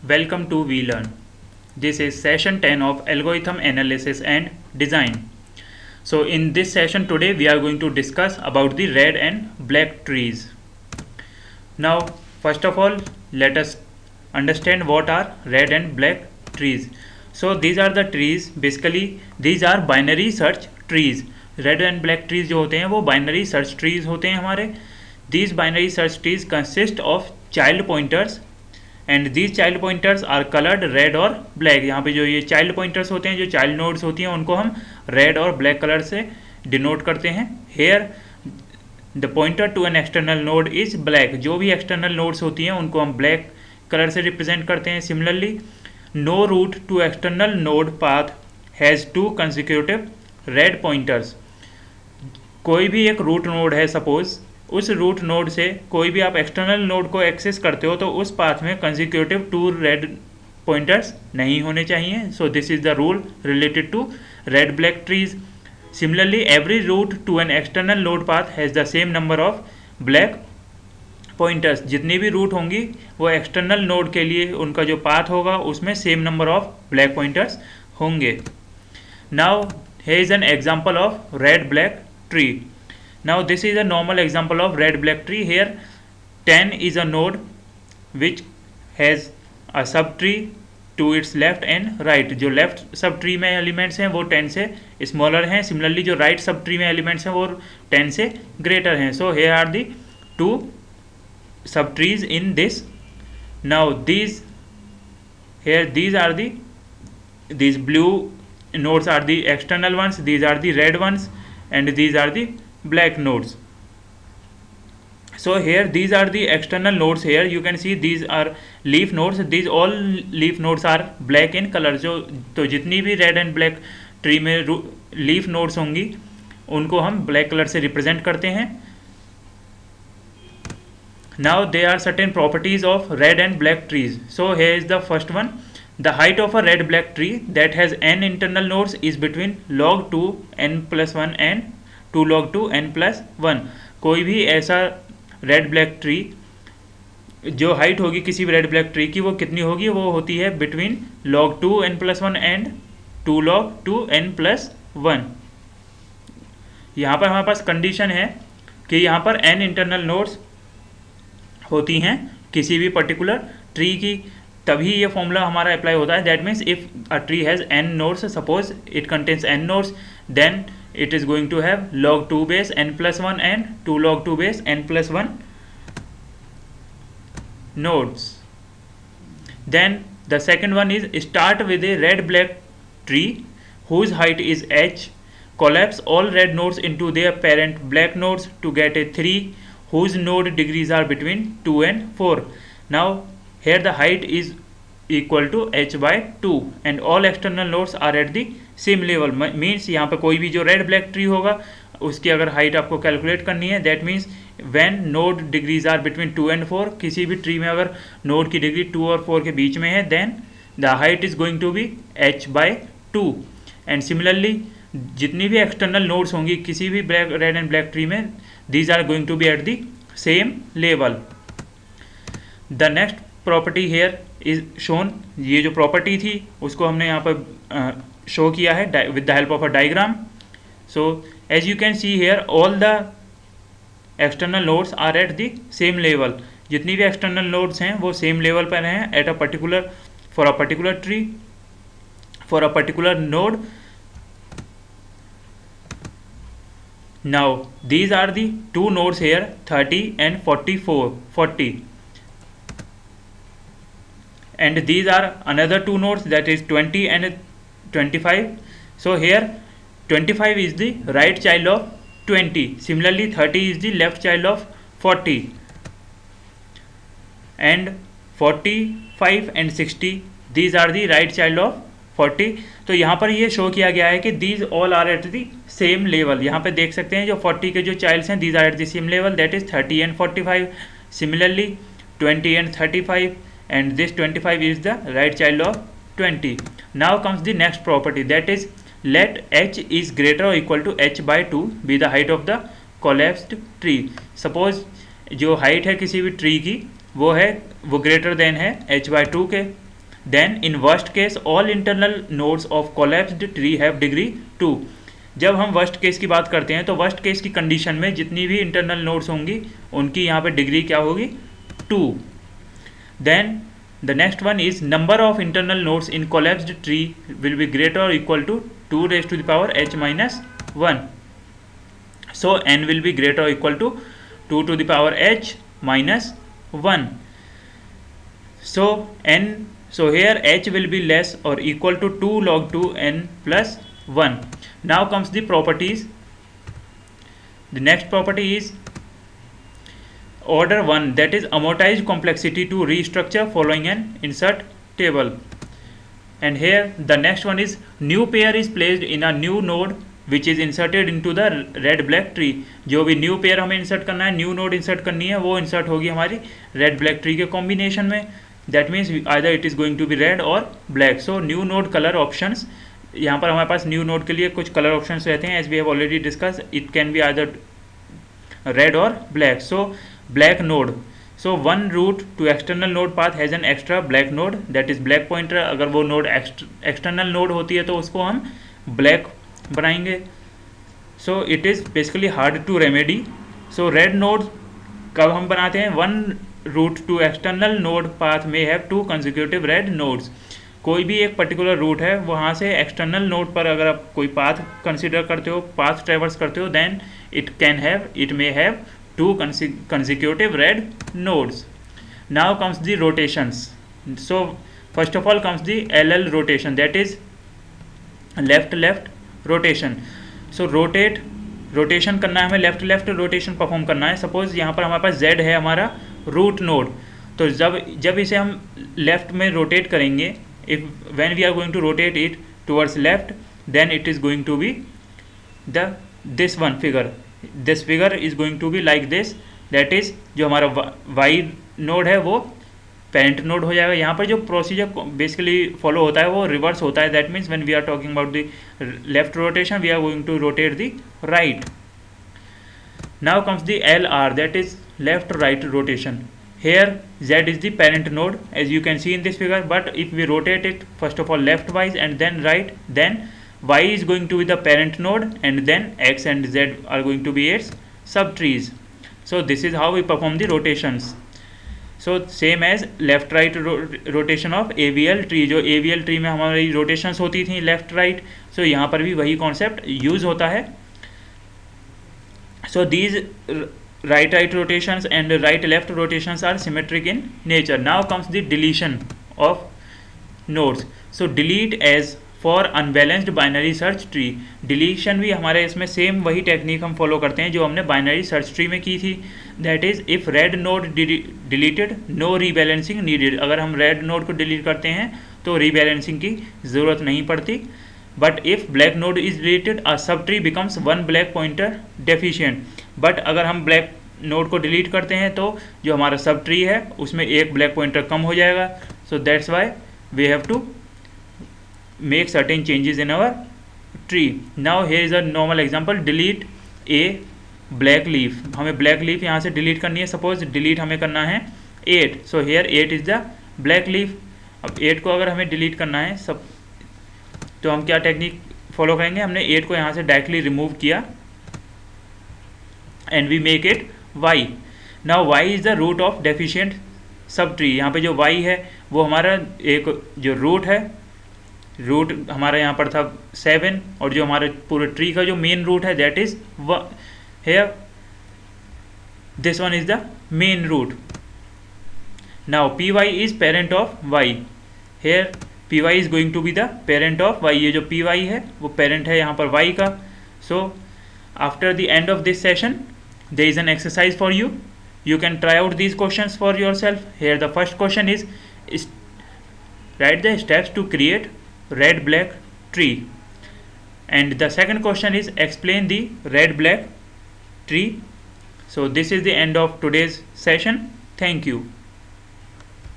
Welcome to VLearn. This is session 10 of Algorithm Analysis and Design. So in this session today we are going to discuss about the red and black trees. Now first of all let us understand what are red and black trees. So these are the trees, basically these are binary search trees. Red and black trees जो होते हैं वो binary search trees होते हैं हमारे. These binary search trees consist of child pointers and these child pointers are coloured red और black. यहाँ पे जो ये चाइल्ड पॉइंटर्स होते हैं, जो चाइल्ड नोड्स होती हैं, उनको हम रेड और ब्लैक कलर से डिनोट करते हैं. Here the pointer to an external node is black. जो भी एक्सटर्नल नोड्स होती हैं उनको हम ब्लैक कलर से रिप्रेजेंट करते हैं. Similarly no root to external node path has two consecutive red pointers. कोई भी एक रूट नोड है, सपोज उस रूट नोड से कोई भी आप एक्सटर्नल नोड को एक्सेस करते हो तो उस पाथ में कंसिक्यूटिव 2 रेड पॉइंटर्स नहीं होने चाहिए. So this is the rule related to red black trees. Similarly every root to an external node path has the same number of black pointers. जितनी भी रूट होंगी वो एक्सटर्नल नोड के लिए उनका जो पाथ होगा उसमें same number of black pointers होंगे. Now here is an example of red black tree. Now this is a normal example of red black tree. Here 10 is a node which has a subtree to its left and right. जो left subtree में elements हैं वो 10 से smaller हैं. Similarly जो right subtree में elements हैं वो 10 से greater हैं. So here are the two subtrees in this. Now these are these blue nodes are the external ones, these are the red ones, and these are the black nodes. So here these are the external nodes. Here you can see these are leaf nodes. These all leaf nodes are black in color. जो तो जितनी भी red and black tree में leaf nodes होंगी उनको हम black color से represent करते हैं. Now there are certain properties of red and black trees. So here is the first one. The height of a red black tree that has n internal nodes is between log 2 n plus 1 and 2 log 2 n plus 1. कोई भी ऐसा red black tree जो height होगी किसी भी red black tree की वो कितनी होगी, वो होती है between log 2 n plus 1 and 2 log 2 n plus 1. यहाँ पर हमारे पास कंडीशन है कि यहाँ पर n इंटरनल नोड्स होती हैं किसी भी पर्टिकुलर ट्री की, तभी ये फॉर्मूला हमारा अप्लाई होता है. That means if a tree has n nodes, suppose it contains n nodes, then it is going to have log 2 base n plus 1 and 2 log 2 base n plus 1 nodes. Then the second one is start with a red black tree whose height is h. Collapse all red nodes into their parent black nodes to get a 3 whose node degrees are between 2 and 4. Now here the height is equal to h by 2 and all external nodes are at the same level. Means यहाँ पे कोई भी जो red black tree होगा उसकी अगर height आपको calculate करनी है, that means when node degrees are between 2 and 4, किसी भी ट्री में अगर नोड की डिग्री 2 और 4 के बीच में है, then the height is going to be h by 2. And similarly जितनी भी एक्सटर्नल नोड्स होंगी किसी भी रेड एंड ब्लैक ट्री में, these are going to be at the same level. The next property here is shown. ये जो property थी उसको हमने यहाँ पर शो किया है with the help of a diagram. So as you can see here all the external nodes are at the same level. जितनी भी एक्सटर्नल नोड्स हैं वो सेम लेवल पर हैं at a particular for a particular tree for a particular node. Now these are the two nodes here 30 and 40, and these are another two nodes that is 20 and 25. So here 25 is the right child of 20. Similarly 30 is the left child of 40, and 45 and 60 these are the right child of 40. तो यहाँ पर ये show किया गया है कि these all are at the same level. यहाँ पे देख सकते हैं जो 40 के जो चाइल्ड्स हैं these are at the same level, that is 30 and 45. Similarly 20 and 35, and this 25 is the right child of 20. Now comes the next property, that is let h is greater or equal to h by 2 be the height of the collapsed tree. Suppose जो height है किसी भी tree की वो greater than है h by 2 के, Then in worst case all internal nodes of collapsed tree have degree 2. जब हम वर्स्ट केस की बात करते हैं तो वर्स्ट केस की कंडीशन में जितनी भी इंटरनल नोड्स होंगी उनकी यहाँ पे डिग्री क्या होगी 2. Then the next one is number of internal nodes in collapsed tree will be greater or equal to 2 raised to the power h minus 1. So n will be greater or equal to 2 to the power h minus 1. So here h will be less or equal to 2 log 2 n plus 1. Now comes the properties. The next property is order 1, that is amortized complexity to restructure following an insert table. And here the next one is new pair is placed in a new node which is inserted into the red black tree. जो भी new pair हमें insert करना है, new node insert करनी है, वो insert होगी हमारी red black tree के combination में. That means either it is going to be red or black. So new node color options, यहाँ पर हमारे पास न्यू नोड के लिए कुछ कलर ऑप्शंस रहते हैं. As we have already discuss, it can be either red और black. So black node, so one root to external node path has an extra black node that is black pointer. अगर वो node external node होती है तो उसको हम black बनाएंगे. So it is basically hard to remedy. So red node कब हम बनाते हैं, one root to external node path में हैव 2 कंसेक्यूटिव रेड नोड्स. कोई भी एक पर्टिकुलर रूट है, वहाँ से एक्सटर्नल नोड पर अगर आप कोई पाथ कंसिडर करते हो, पाथ ट्रेवर्स करते हो, then it may have 2 consecutive red nodes. Now comes the rotations. So first of all comes the LL rotation, that is left rotation. So rotation करना है हमें, लेफ्ट रोटेशन परफॉर्म करना है. Suppose यहाँ पर हमारे पास Z है हमारा रूट नोड, तो जब इसे हम लेफ्ट में रोटेट करेंगे, when we are going to rotate it towards left, then it is going to be this one figure. This figure is going to be like this, that is जो हमारा y node है वो parent node हो जाएगा. यहाँ पर जो procedure basically follow होता है वो रिवर्स होता है. That means when we are talking about the left rotation we are going to rotate the right. Now comes the LR, that is left right rotation. Here Z is the parent node as you can see in this figure, but if we rotate it first of all left wise and then right, then Y is going to be the parent node and then X and Z are going to be its subtrees. So this is how we perform the rotations. So same as left right rotation of AVL tree. जो AVL tree में हमारी rotations होती थी left right, so यहाँ पर भी वही concept use होता है. So these right rotations and right left rotations are symmetric in nature. Now comes the deletion of nodes. So delete as for unbalanced binary search tree. Deletion भी हमारे इसमें same वही टेक्निक हम follow करते हैं जो हमने बाइनरी सर्च ट्री में की थी. That is if red node deleted no rebalancing needed. अगर हम रेड नोड को डिलीट करते हैं तो रीबैलेंसिंग की ज़रूरत नहीं पड़ती. But if black node is deleted a sub tree becomes one black pointer deficient. But अगर हम ब्लैक नोड को डिलीट करते हैं तो जो हमारा सब ट्री है उसमें एक ब्लैक पॉइंटर कम हो जाएगा. So that's why we have to make certain changes in our tree. Now here is a normal example, delete a black leaf. हमें ब्लैक लीफ यहाँ से डिलीट करनी है. सपोज डिलीट हमें करना है 8. So here 8 is the black leaf. अब 8 को अगर हमें डिलीट करना है सब, तो हम क्या टेक्निक फॉलो करेंगे, हमने 8 को यहाँ से डायरेक्टली रिमूव किया and we make it y. Now y is the root of deficient sub tree. यहाँ पे जो y है वो हमारा एक जो रूट है, रूट हमारा यहाँ पर था 7, और जो हमारे पूरे ट्री का जो मेन रूट है that is here this one is the main root. Now py is parent of y. Here py is going to be the parent of y. ये जो py है वो पेरेंट है यहाँ पर y का. So after the end of this session there is an exercise for you. You can try out these questions for yourself. Here the first question is write the steps to create red black tree, and the second question is explain the red black tree. So this is the end of today's session. Thank you.